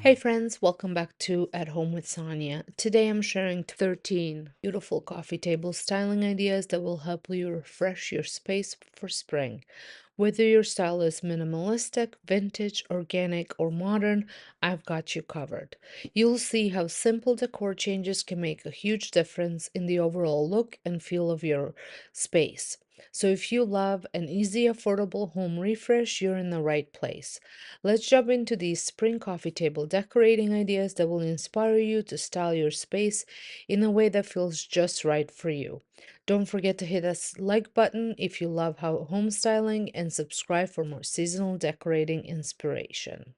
Hey friends, welcome back to At Home with Sonia. Today I'm sharing 13 beautiful coffee table styling ideas that will help you refresh your space for spring. Whether your style is minimalistic, vintage, organic, or modern, I've got you covered. You'll see how simple decor changes can make a huge difference in the overall look and feel of your space. So, if you love an easy, affordable home refresh, you're in the right place. Let's jump into these spring coffee table decorating ideas that will inspire you to style your space in a way that feels just right for you. Don't forget to hit that like button if you love how home styling and subscribe for more seasonal decorating inspiration.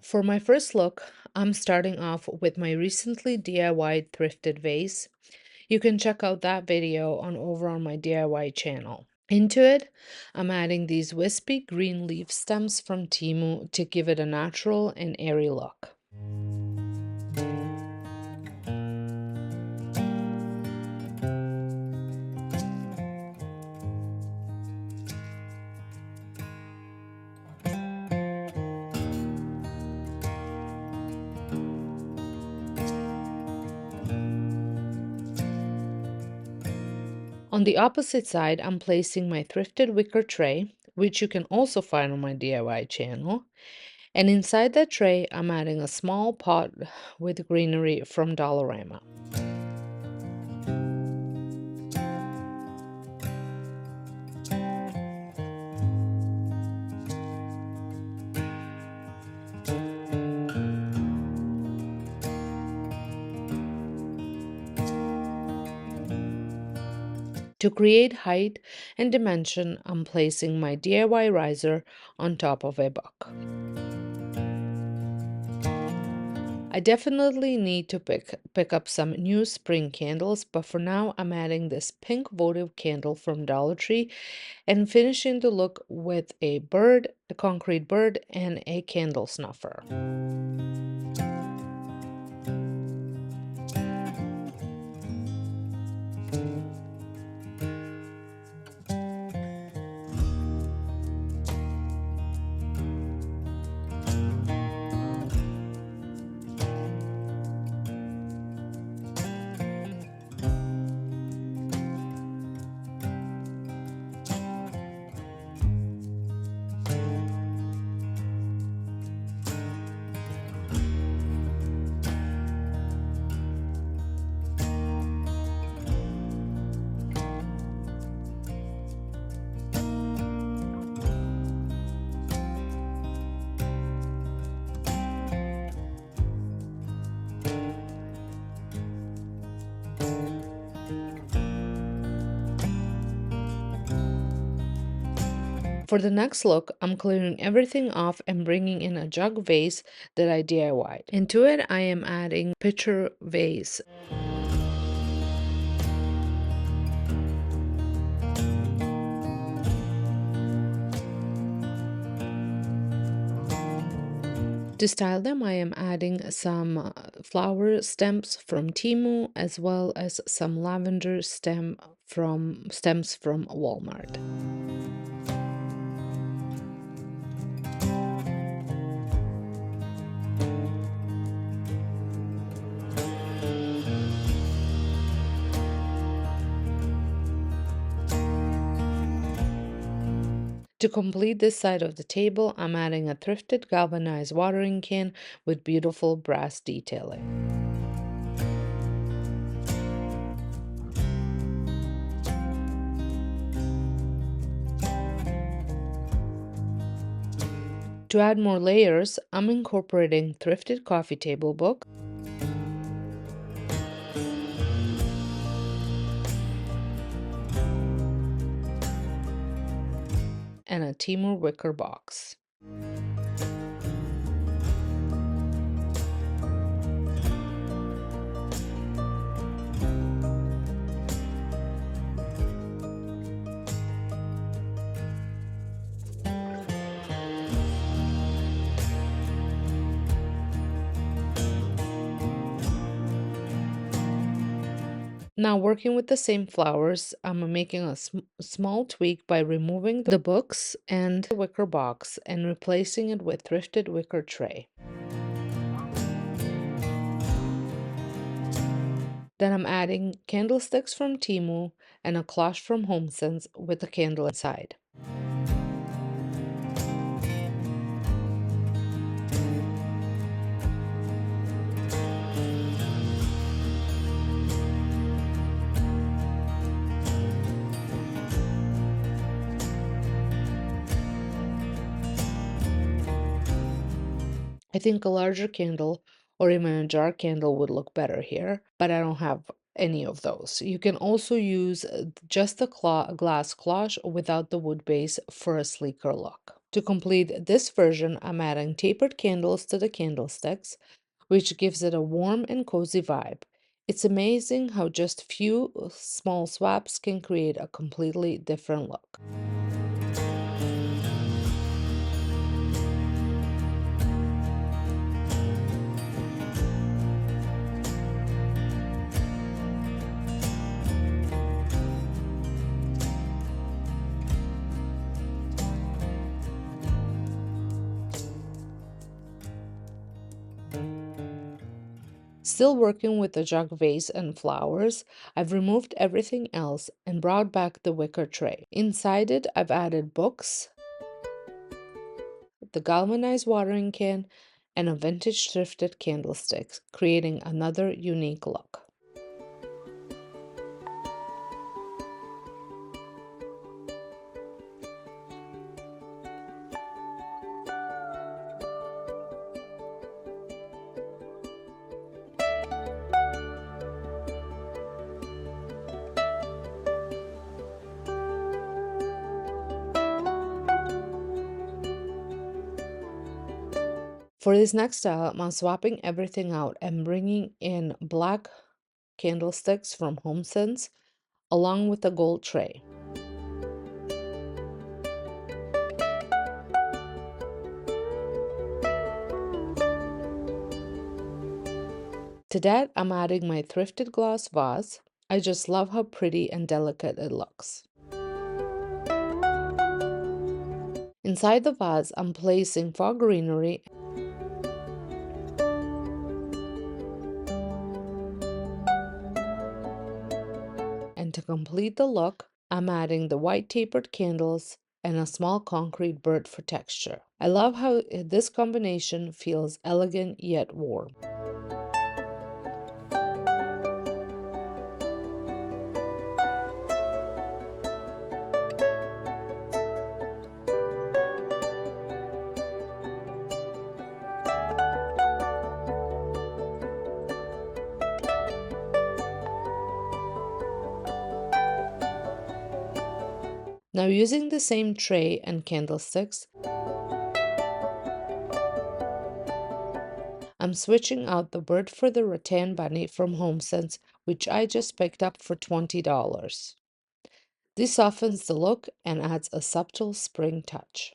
For my first look, I'm starting off with my recently DIYed thrifted vase. You can check out that video over on my DIY channel. Into it, I'm adding these wispy green leaf stems from Timu to give it a natural and airy look. On the opposite side, I'm placing my thrifted wicker tray, which you can also find on my DIY channel. And inside that tray, I'm adding a small pot with greenery from Dollarama. To create height and dimension, I'm placing my DIY riser on top of a book. I definitely need to pick up some new spring candles, but for now I'm adding this pink votive candle from Dollar Tree and finishing the look with a bird, a concrete bird, and a candle snuffer. For the next look, I'm clearing everything off and bringing in a jug vase that I DIY'd. Into it, I am adding pitcher vase. To style them, I am adding some flower stems from Timu as well as some lavender stems from Walmart. To complete this side of the table, I'm adding a thrifted galvanized watering can with beautiful brass detailing. To add more layers, I'm incorporating thrifted coffee table book, and a Timur wicker box. Now, working with the same flowers, I'm making a small tweak by removing the books and the wicker box and replacing it with thrifted wicker tray. Then I'm adding candlesticks from Temu and a cloche from HomeSense with a candle inside. I think a larger candle or even a jar candle would look better here, but I don't have any of those. You can also use just the glass cloche without the wood base for a sleeker look. To complete this version, I'm adding tapered candles to the candlesticks, which gives it a warm and cozy vibe. It's amazing how just few small swaps can create a completely different look. Still working with the jug vase and flowers, I've removed everything else and brought back the wicker tray. Inside it, I've added books, the galvanized watering can, and a vintage thrifted candlestick, creating another unique look. For this next style, I'm swapping everything out and bringing in black candlesticks from HomeSense along with the gold tray. To that, I'm adding my thrifted glass vase. I just love how pretty and delicate it looks. Inside the vase, I'm placing faux greenery and to complete the look, I'm adding the white tapered candles and a small concrete bird for texture. I love how this combination feels elegant yet warm. Now, using the same tray and candlesticks, I'm switching out the bird for the rattan bunny from HomeSense, which I just picked up for $20. This softens the look and adds a subtle spring touch.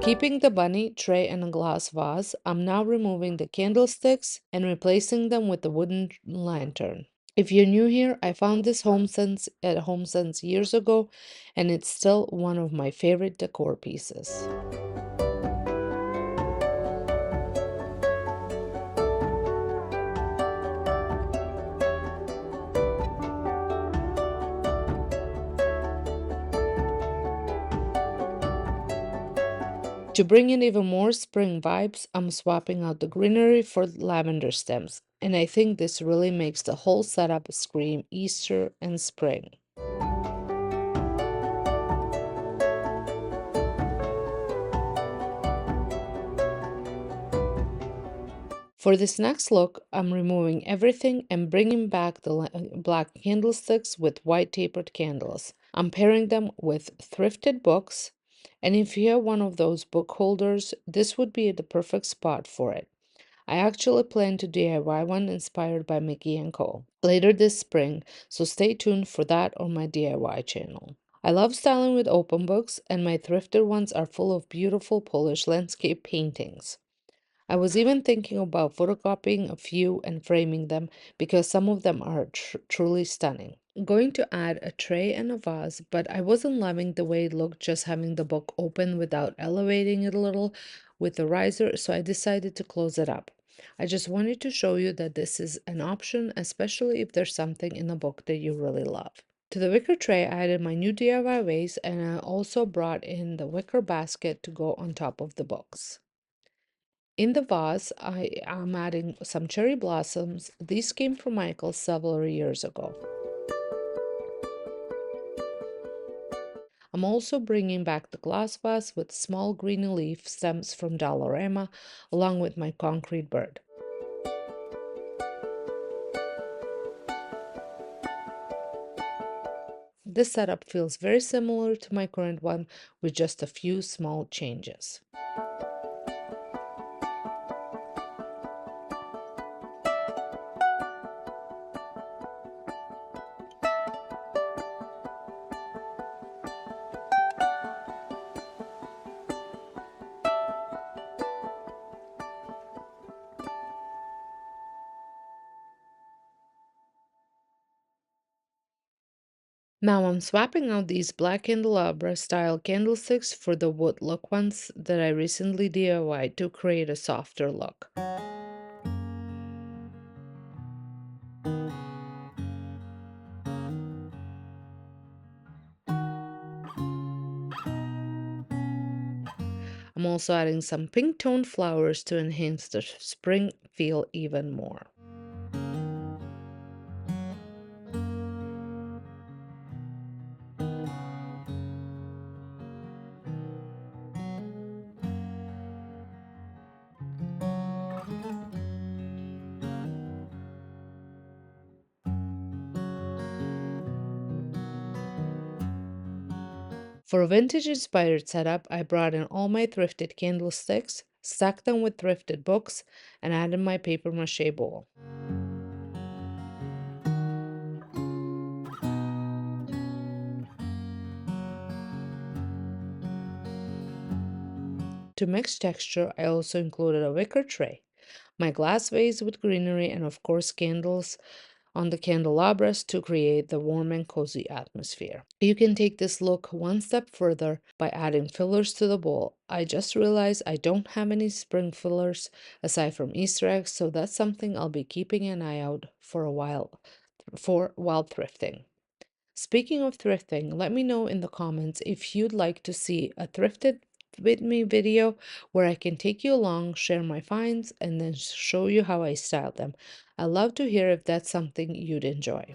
Keeping the bunny, tray, and a glass vase, I'm now removing the candlesticks and replacing them with the wooden lantern. If you're new here, I found this HomeSense at HomeSense years ago, and it's still one of my favorite decor pieces. To bring in even more spring vibes, I'm swapping out the greenery for lavender stems, and I think this really makes the whole setup scream Easter and spring. For this next look, I'm removing everything and bringing back the black candlesticks with white tapered candles. I'm pairing them with thrifted books, and if you have one of those book holders, this would be the perfect spot for it. I actually plan to DIY one inspired by Mickey and Co. later this spring, so stay tuned for that on my DIY channel. I love styling with open books, and my thrifted ones are full of beautiful Polish landscape paintings. I was even thinking about photocopying a few and framing them because some of them are truly stunning. I'm going to add a tray and a vase, but I wasn't loving the way it looked just having the book open without elevating it a little with the riser, so I decided to close it up. I just wanted to show you that this is an option, especially if there's something in the book that you really love. To the wicker tray, I added my new DIY vase, and I also brought in the wicker basket to go on top of the books. In the vase, I am adding some cherry blossoms. These came from Michael several years ago. I'm also bringing back the glass vase with small green leaf stems from Dollarama, along with my concrete bird. This setup feels very similar to my current one with just a few small changes. Now I'm swapping out these black candelabra style candlesticks for the wood look ones that I recently DIYed to create a softer look. I'm also adding some pink toned flowers to enhance the spring feel even more. For a vintage inspired setup, I brought in all my thrifted candlesticks, stacked them with thrifted books, and added my paper mache bowl. To mix texture, I also included a wicker tray, my glass vase with greenery, and of course candles on the candelabras to create the warm and cozy atmosphere. You can take this look one step further by adding fillers to the bowl. I just realized I don't have any spring fillers aside from Easter eggs, so that's something I'll be keeping an eye out for a while for while thrifting. Speaking of thrifting, let me know in the comments if you'd like to see a thrifted with me video where I can take you along, share my finds, and then show you how I style them. I love to hear if that's something you'd enjoy.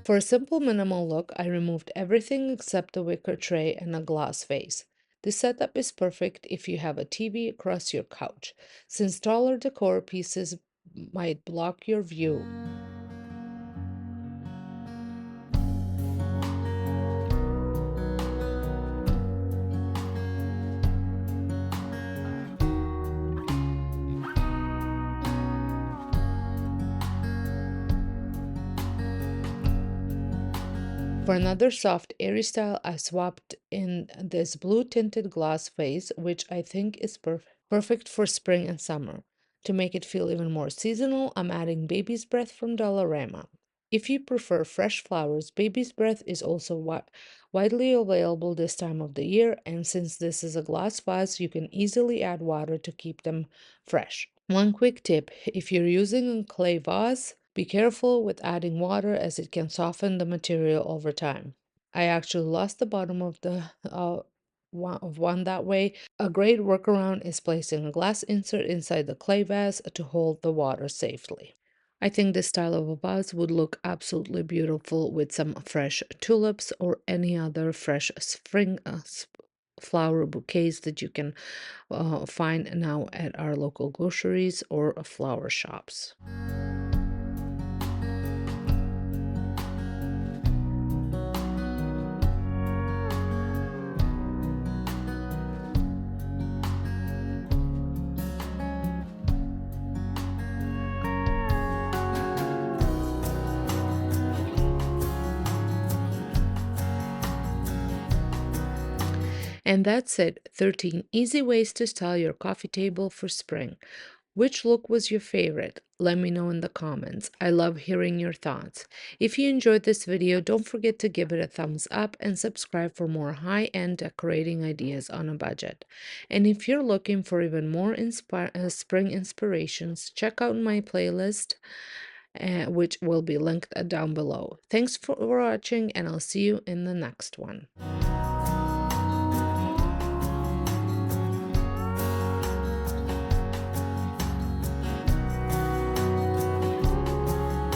For a simple minimal look, I removed everything except the wicker tray and a glass vase. This setup is perfect if you have a TV across your couch, since taller decor pieces might block your view. For another soft, airy style, I swapped in this blue tinted glass vase, which I think is perfect for spring and summer. To make it feel even more seasonal, I'm adding baby's breath from Dollarama. If you prefer fresh flowers, baby's breath is also widely available this time of the year, and since this is a glass vase, you can easily add water to keep them fresh. One quick tip, if you're using a clay vase, be careful with adding water as it can soften the material over time. I actually lost the bottom of the one that way. A great workaround is placing a glass insert inside the clay vase to hold the water safely. I think this style of a vase would look absolutely beautiful with some fresh tulips or any other fresh flower bouquets that you can find now at our local groceries or flower shops. And that's it, 13 easy ways to style your coffee table for spring. Which look was your favorite? Let me know in the comments. I love hearing your thoughts. If you enjoyed this video, don't forget to give it a thumbs up and subscribe for more high-end decorating ideas on a budget. And if you're looking for even more spring inspirations, check out my playlist, which will be linked down below. Thanks for watching, and I'll see you in the next one.